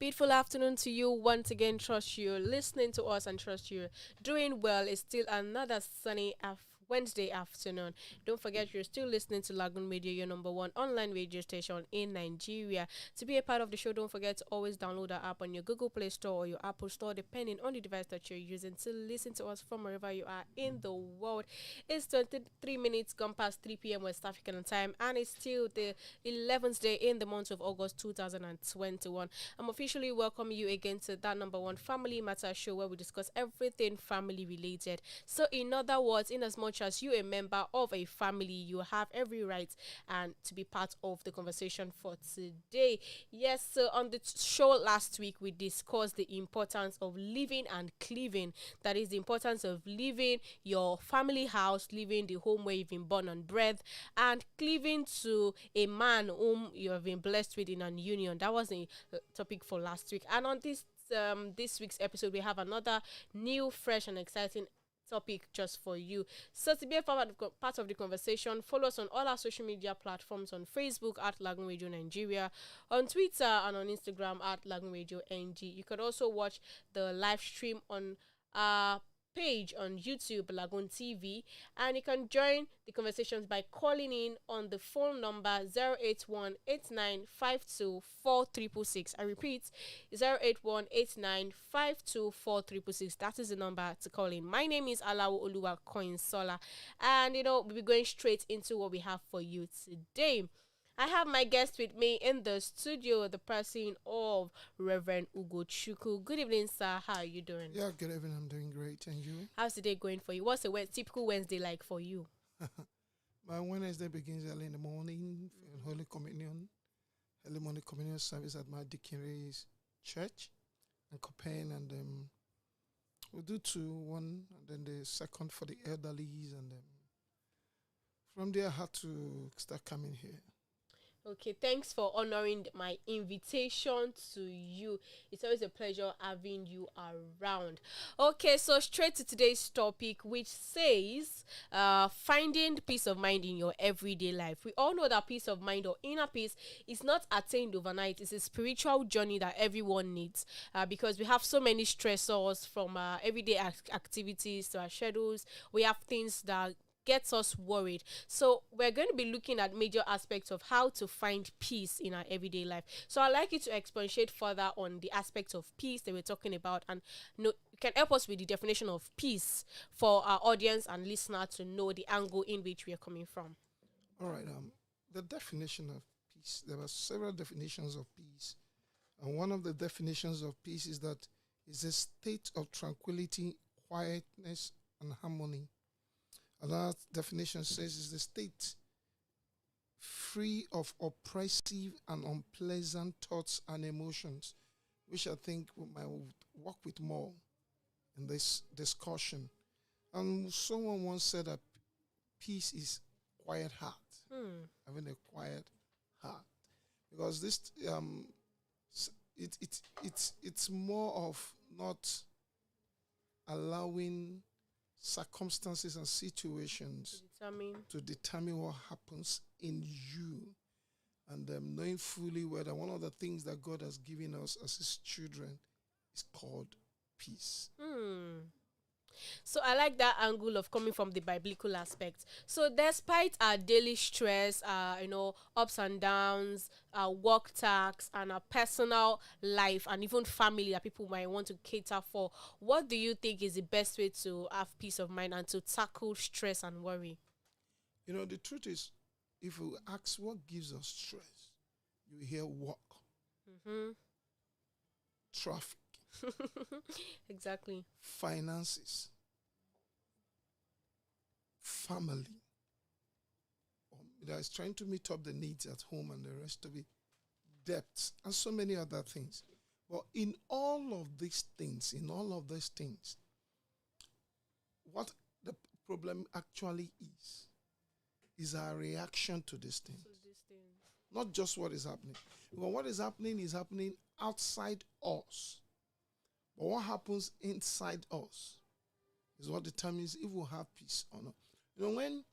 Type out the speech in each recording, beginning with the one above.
Beautiful afternoon to you once again. Trust you're listening to us and trust you're doing well. It's still another sunny Wednesday afternoon. Don't forget you're still listening to Lagoon Radio, your number one online radio station in Nigeria. To be a part of the show, don't forget to always download the app on your Google Play Store or your Apple Store, depending on the device that you're using to listen to us from wherever you are in the world. It's 23 minutes gone past 3 p.m. West African time, and it's still the 11th day in the month of August 2021. I'm officially welcome you again to that number one Family Matter show where we discuss everything family related. So, in other words, in as much as you a member of a family, you have every right and to be part of the conversation for today. Yes, so on the show last week we discussed the importance of living and cleaving. That is the importance of leaving your family house, leaving the home where you've been born and bred, and cleaving to a man whom you have been blessed with in an union. That was a topic for last week. And on this week's episode, we have another new, fresh, and exciting topic just for you. So to be a part of the conversation, follow us on all our social media platforms, on Facebook at Lagoon Radio Nigeria, on Twitter and on Instagram at Lagoonradio.Ng. You could also watch the live stream on our page on YouTube, LagoonTV, and you can join the conversations by calling in on the phone number 08189524366. I repeat, 08189524366. That is the number to call in. My name is Olumakaiye, and we'll be going straight into what we have for you today. I have my guest with me in the studio, the person of Reverend Ugochukwu. Good evening, sir. How are you doing? Yeah, good evening. I'm doing great. And you? How's the day going for you? What's a typical Wednesday like for you? My Wednesday begins early in the morning, Holy Communion, early morning communion service at my Deaconry's church in Copen, and we'll do one, and then the second for the elderlies, and from there I had to start coming here. Okay, thanks for honoring my invitation to you. It's always a pleasure having you around. Okay, so straight to today's topic, which says finding peace of mind in your everyday life. We all know that peace of mind or inner peace is not attained overnight. It's a spiritual journey that everyone needs because we have so many stressors from our everyday activities to our schedules. We have things that gets us worried. So we're going to be looking at major aspects of how to find peace in our everyday life. So I'd like you to expatiate further on the aspects of peace that we're talking about, and you can help us with the definition of peace for our audience and listener to know the angle in which we are coming from. All right. The definition of peace. There are several definitions of peace, and one of the definitions of peace is that it's a state of tranquility, quietness, and harmony. Another definition says it's the state free of oppressive and unpleasant thoughts and emotions, which I think we might work with more in this discussion. And someone once said that peace is quiet heart, having a quiet heart, because this it's more of not allowing circumstances and situations to determine what happens in you, and knowing fully whether one of the things that God has given us as His children is called peace. So I like that angle of coming from the biblical aspect. So despite our daily stress, ups and downs, our work tasks, and our personal life, and even family that people might want to cater for, what do you think is the best way to have peace of mind and to tackle stress and worry? The truth is, if we ask what gives us stress, you hear work, traffic, exactly, finances, family, that is trying to meet up the needs at home, and the rest of it, debts, and so many other things. But in all of these things, what the problem actually is our reaction to these things. Not just what is happening. Because what is happening outside us. But what happens inside us is what determines if we'll have peace or not. When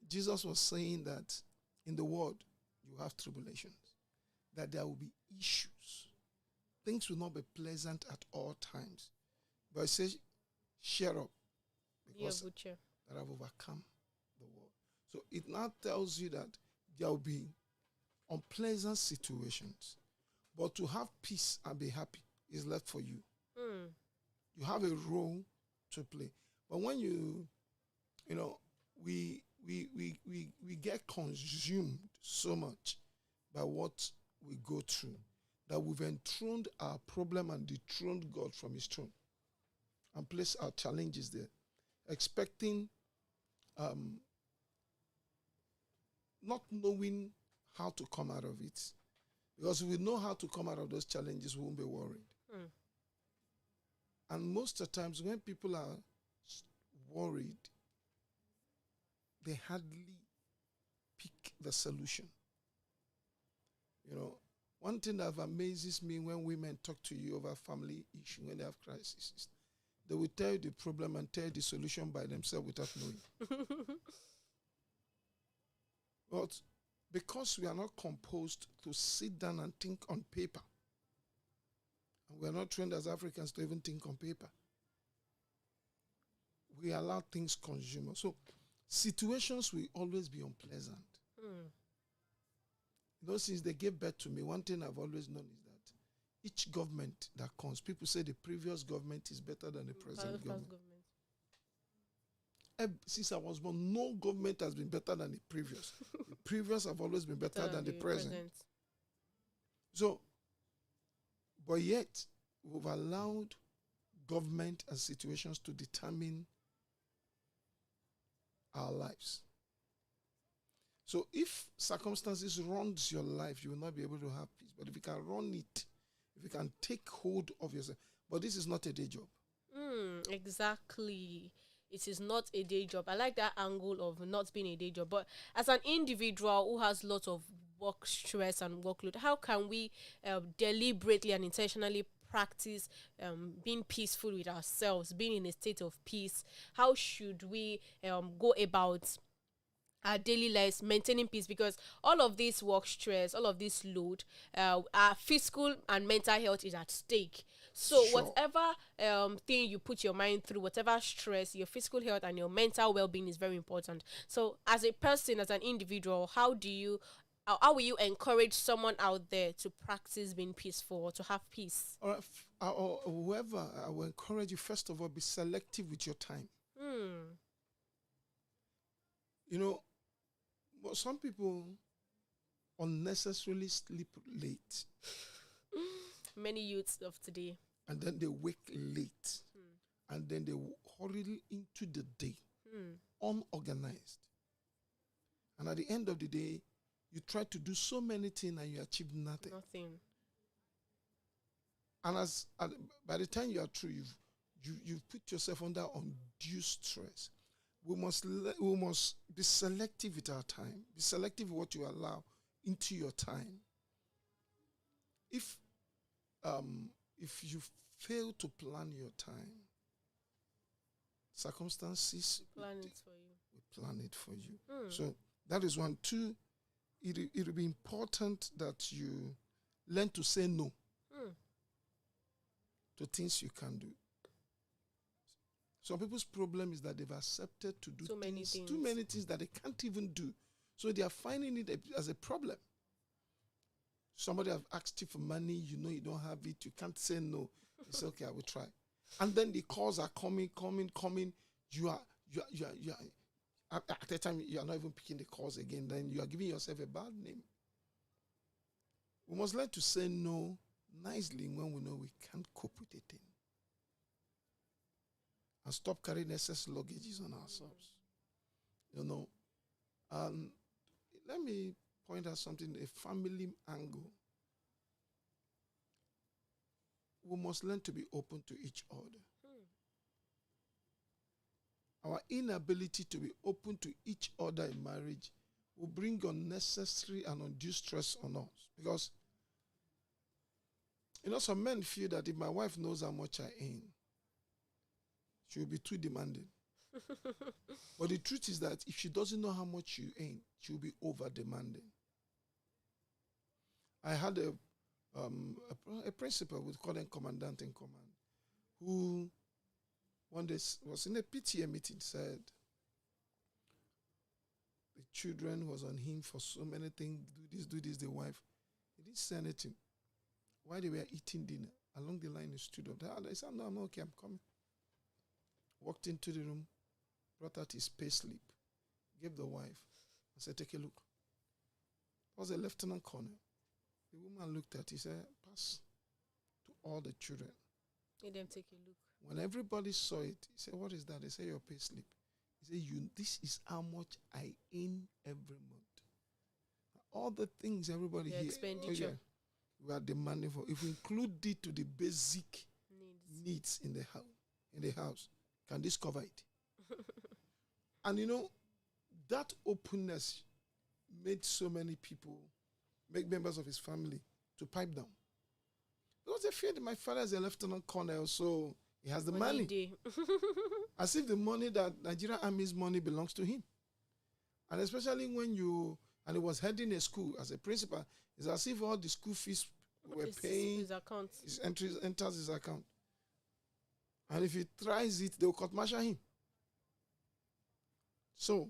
Jesus was saying that in the world you have tribulations, that there will be issues, things will not be pleasant at all times. But it says, cheer up, because that I've overcome the world. So it now tells you that there will be unpleasant situations, but to have peace and be happy is left for you. You have a role to play. But when we get consumed so much by what we go through that we've enthroned our problem and dethroned God from his throne and placed our challenges there, expecting, not knowing how to come out of it. Because if we know how to come out of those challenges, we won't be worried. And most of the times when people are worried, they hardly pick the solution. One thing that amazes me when women talk to you over family issue, when they have crises, they will tell you the problem and tell you the solution by themselves without knowing. But because we are not composed to sit down and think on paper, and we are not trained as Africans to even think on paper, we allow things consume us. So situations will always be unpleasant. Since they gave birth to me, one thing I've always known is that each government that comes, people say the previous government is better than the present government. Since I was born, no government has been better than the previous. The previous have always been better than the present. So, but yet, we've allowed government and situations to determine our lives. So if circumstances runs your life, you will not be able to have peace. But if you can run it, if you can take hold of yourself, but this is not a day job. Exactly. It is not a day job. I like that angle of not being a day job. But as an individual who has lots of work stress and workload, how can we deliberately and intentionally practice being peaceful with ourselves, being in a state of peace? How should we go about our daily lives maintaining peace? Because all of this work stress, all of this load, our physical and mental health is at stake. So whatever thing you put your mind through, whatever stress, your physical health and your mental well-being is very important. So as a person, as an individual, how will you encourage someone out there to practice being peaceful or to have peace? Whoever, I will encourage you, first of all, be selective with your time. Some people unnecessarily sleep late. Many youths of today. And then they wake late. And then they hurry into the day, unorganized. And at the end of the day, you try to do so many things and you achieve nothing. And by the time you are through, you've put yourself under undue stress. We must be selective with our time. Be selective with what you allow into your time. If you fail to plan your time, circumstances we plan it for you. So that is one. Two, it will be important that you learn to say no to things you can do. Some people's problem is that they've accepted to do too many things that they can't even do. So they are finding it as a problem. Somebody have asked you for money, you know you don't have it, you can't say no. You say, okay, I will try. And then the calls are coming. You are at the time you are not even picking the calls again. Then you are giving yourself a bad name. We must learn to say no nicely when we know we can't cope with a thing. And stop carrying excess luggages on ourselves. Let me point out something, a family angle. We must learn to be open to each other. Our inability to be open to each other in marriage will bring unnecessary and undue stress on us. Because, some men feel that if my wife knows how much I earn, she will be too demanding. But the truth is that if she doesn't know how much you earn, she will be over demanding. I had a principal, we call them commandant in command, who one day was in a PTA meeting, said the children was on him for so many things, do this, the wife. He didn't say anything. While they were eating dinner, along the line he stood up. They said, no, I'm okay, I'm coming. Walked into the room, brought out his pay slip, gave the wife, and said, take a look. It was a lieutenant colonel. The woman looked at it, he said, pass to all the children. Let them take a look. When everybody saw it, he said, what is that? They say, your pay slip. He said, this is how much I earn every month. All the things everybody the here, expenditure. We are demanding for. If we include it to the basic needs in the house, can this cover it? And that openness made so many people, make members of his family, to pipe down. Because they feared my father is a lieutenant colonel, so he has the money. As if the money that Nigerian Army's money belongs to him. And especially when and he was heading a school as a principal, it's as if all the school fees were paying. His account. His enters his account. And if he tries it, they will court-martial him. So,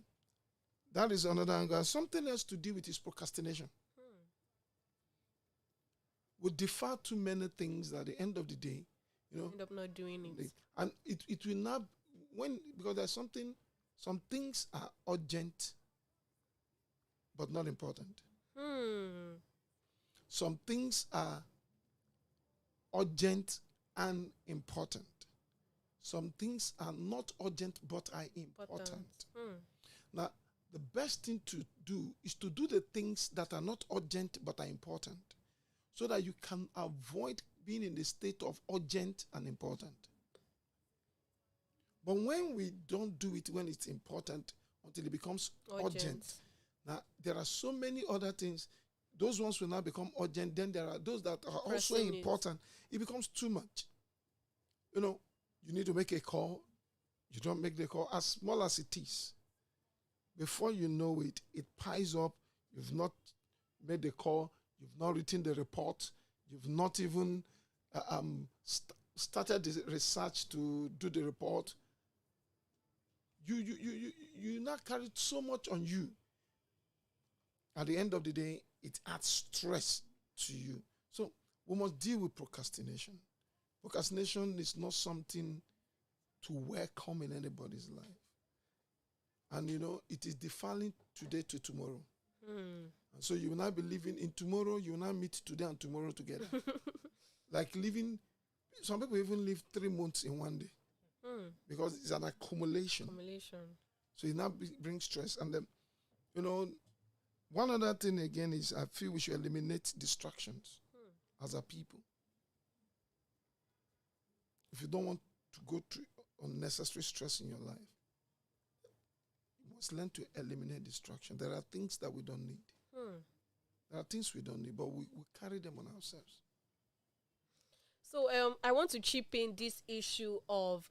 that is another angle. Something else to deal with is procrastination. We defer too many things that at the end of the day, end up not doing it. And it will not, because there's some things are urgent, but not important. Some things are urgent and important. Some things are not urgent, but are important. Now, the best thing to do is to do the things that are not urgent, but are important, so that you can avoid being in the state of urgent and important. But when we don't do it when it's important until it becomes urgent, now there are so many other things. Those ones will now become urgent. Then there are those that are also important. It becomes too much. You need to make a call. You don't make the call, as small as it is. Before you know it, it piles up. You've not made the call. You've not written the report. You've not even started the research to do the report. You now carry so much on you. At the end of the day, it adds stress to you. So we must deal with procrastination. Procrastination is not something to welcome in anybody's life. And it is defiling today to tomorrow. And so you will not be living in tomorrow, you will not meet today and tomorrow together. Like living, some people even live 3 months in one day. Because it's an accumulation. So it now brings stress. And then, one other thing again is I feel we should eliminate distractions as a people. If you don't want to go through unnecessary stress in your life, you must learn to eliminate distraction. There are things that we don't need. There are things we don't need, but we carry them on ourselves. So I want to chip in this issue of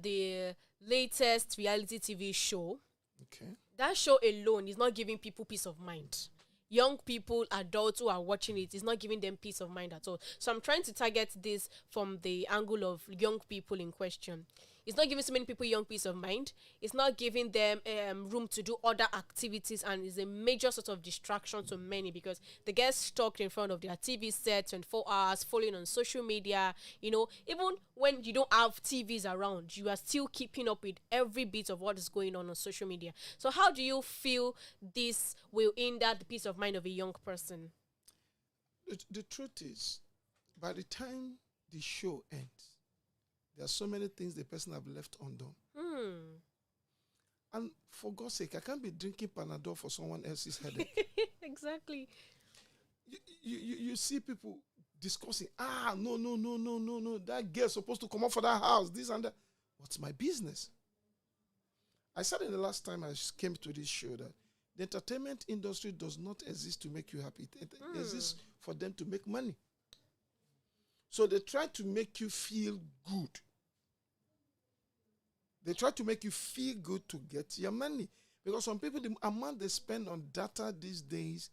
the latest reality TV show. Okay. That show alone is not giving people peace of mind. Young people, adults who are watching it, is not giving them peace of mind at all. So I'm trying to target this from the angle of young people in question. It's not giving so many people young peace of mind. It's not giving them room to do other activities, and is a major sort of distraction to many because they get stuck in front of their TV set 24 hours, following on social media. Even when you don't have TVs around, you are still keeping up with every bit of what is going on social media. So how do you feel this will hinder the peace of mind of a young person? The truth is, by the time the show ends, there are so many things the person have left undone. And for God's sake, I can't be drinking Panadol for someone else's headache. Exactly. You see people discussing, no, that girl's supposed to come up for that house, this and that. What's my business? I said in the last time I came to this show that the entertainment industry does not exist to make you happy. It exists for them to make money. So they try to make you feel good. They try to make you feel good to get your money. Because some people, the amount they spend on data these days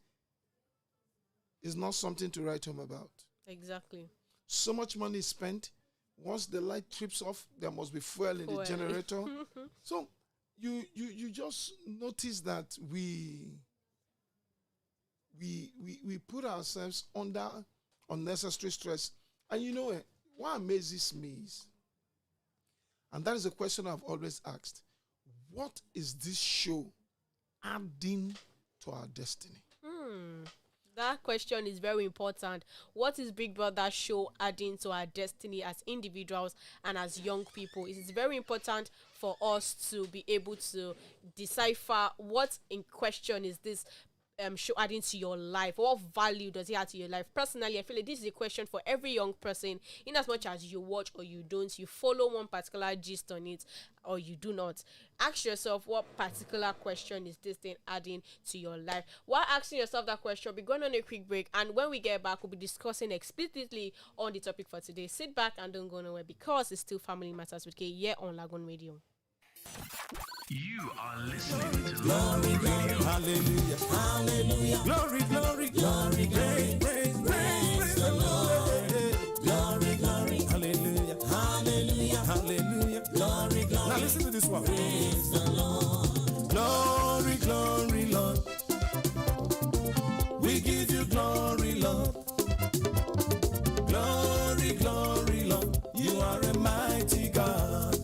is not something to write home about. Exactly. So much money is spent. Once the light trips off, there must be fuel in the Fuel. generator. So you just notice that we put ourselves under unnecessary stress. And what amazes me is, and that is a question I've always asked, what is this show adding to our destiny? That question is very important. What is Big Brother show adding to our destiny as individuals and as young people? It is very important for us to be able to decipher what in question is this show adding to your life. What value does it add to your life? Personally, I feel like this is a question for every young person. In as much as you watch or you don't, you follow one particular gist on it or you do not. Ask yourself, what particular question is this thing adding to your life? While asking yourself that question, we'll be going on a quick break, and when we get back, we'll be discussing explicitly on the topic for today. Sit back and don't go nowhere, because it's still Family Matters with K here on Lagoon Radio. You are listening to Glory, Glory, Hallelujah, Hallelujah, Glory, Glory, Glory, Praise, Praise, Praise the Lord. Glory, Glory, Hallelujah, Hallelujah, Hallelujah, Glory, Glory. Now listen to this one. Praise the Lord. Glory, Glory, Lord. We give you glory, Lord. Glory, Glory, Lord. You are a mighty God.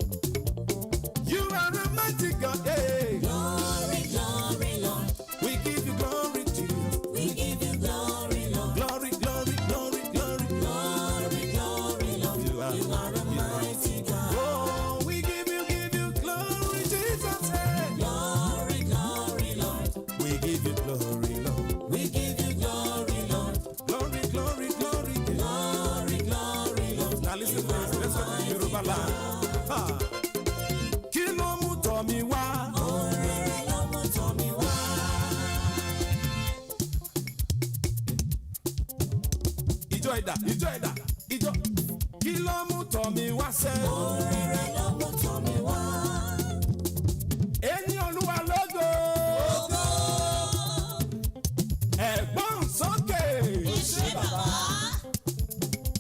You are a mighty God, hey. Glory, glory, Lord. We give you glory, Jesus. We give you glory, Lord. Glory, glory, glory, glory. Glory, glory, Lord. You are a mighty God. Oh, we give you glory, Jesus, hey. Glory, glory, Lord. We give you glory, Lord. We give you glory, Lord. Glory, glory, glory. Glory, glory, Lord. Now listen to this. Let's go to the Yoruba land. Ha. Ìjọ kí ló mú tọ̀ mí wá sẹ́. Orere ló mú tọ̀ mí wá. Ẹni Olúwa lógo. Ògo. Ẹ̀gbọ́n sókè. Ìṣe bàbá.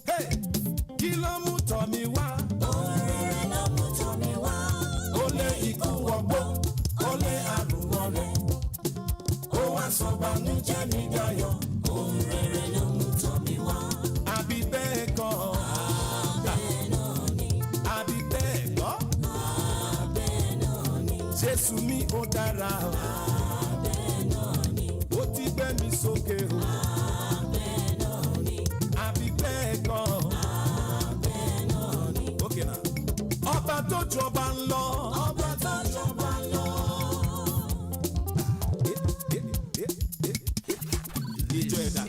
Hey, kí ló mú tọ̀ mí wá. Orere ló mú tọ̀ mí wá. Ó lé ikú wọgbó, ó lé àrùn wọlé. Ó wá sọ bànújẹ́ mi dayọ̀. Orere ló mú tọ̀ mí wá. Àbí bẹ́ẹ̀ kọ́. Àbí bẹ́ẹ̀ kọ́. Jésù mi ó dára o. Ó ti gbé mi sókè o. Àbí bẹ́ẹ̀ kọ́. Okay now. Ọba tó jọba ń lọ. Ọba tó jọba ń lọ. Ìjọ ẹ̀dá.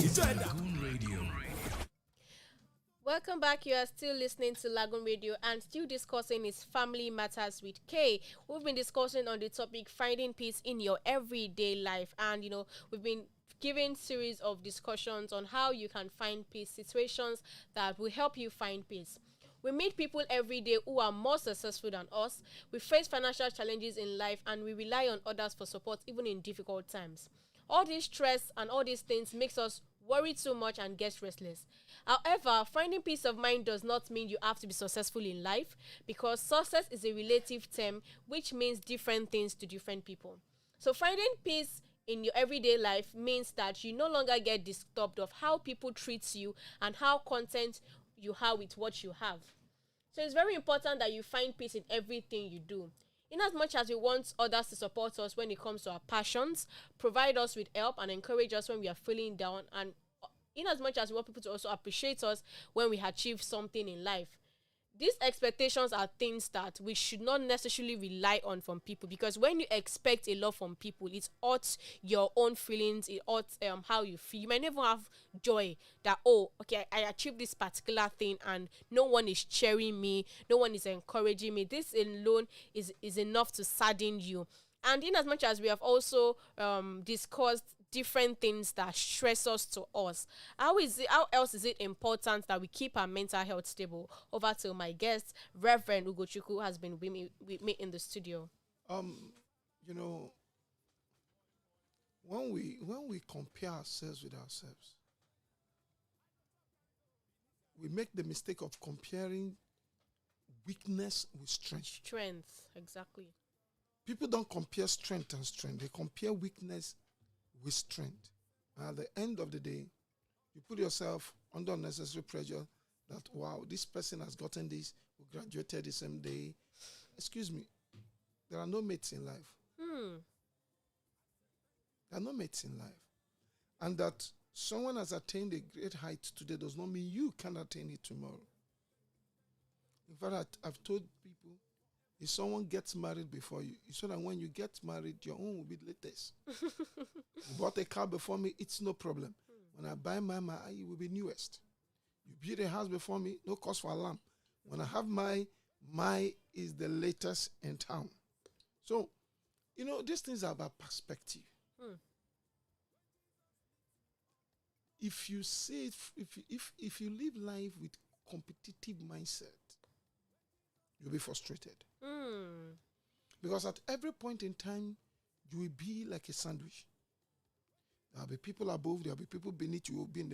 Welcome back. You are still listening to Lagoon Radio and still discussing its Family Matters with K. We've been discussing on the topic finding peace in your everyday life, and we've been giving series of discussions on how you can find peace, situations that will help you find peace. We meet people every day who are more successful than us. We face financial challenges in life, and we rely on others for support even in difficult times. All this stress and all these things makes us worry too much and get restless. However, finding peace of mind does not mean you have to be successful in life, because success is a relative term which means different things to different people. So finding peace in your everyday life means that you no longer get disturbed of how people treat you and how content you have with what you have. So it's very important that you find peace in everything you do. In as much as we want others to support us when it comes to our passions, provide us with help and encourage us when we are feeling down, and in as much as we want people to also appreciate us when we achieve something in life, these expectations are things that we should not necessarily rely on from people, because when you expect a lot from people, it hurts your own feelings, it hurts how you feel. You might never have joy that, oh, okay, I achieved this particular thing and no one is cheering me, no one is encouraging me. This alone is enough to sadden you. And in as much as we have also discussed different things that stress us to us, how else is it important that we keep our mental health stable? Over to my guest, Rev'd Ugochukwu, has been with me in the studio. When we compare ourselves with ourselves, we make the mistake of comparing weakness with strength. Strength, exactly. People don't compare strength and strength. They compare weakness with strength. And at the end of the day, you put yourself under unnecessary pressure that, wow, this person has gotten this, who graduated the same day. Excuse me, there are no mates in life. There are no mates in life. And that someone has attained a great height today does not mean you can attain it tomorrow. In fact, I've told people, if someone gets married before you, so that when you get married, your own will be latest. You bought a car before me, it's no problem. When I buy my it will be newest. You build a house before me, no cost for alarm. When I have my is the latest in town. So, these things are about perspective. If you say, if you live life with competitive mindset, you'll be frustrated. Because at every point in time, you will be like a sandwich. There'll be people above, there'll be people beneath you, will be in the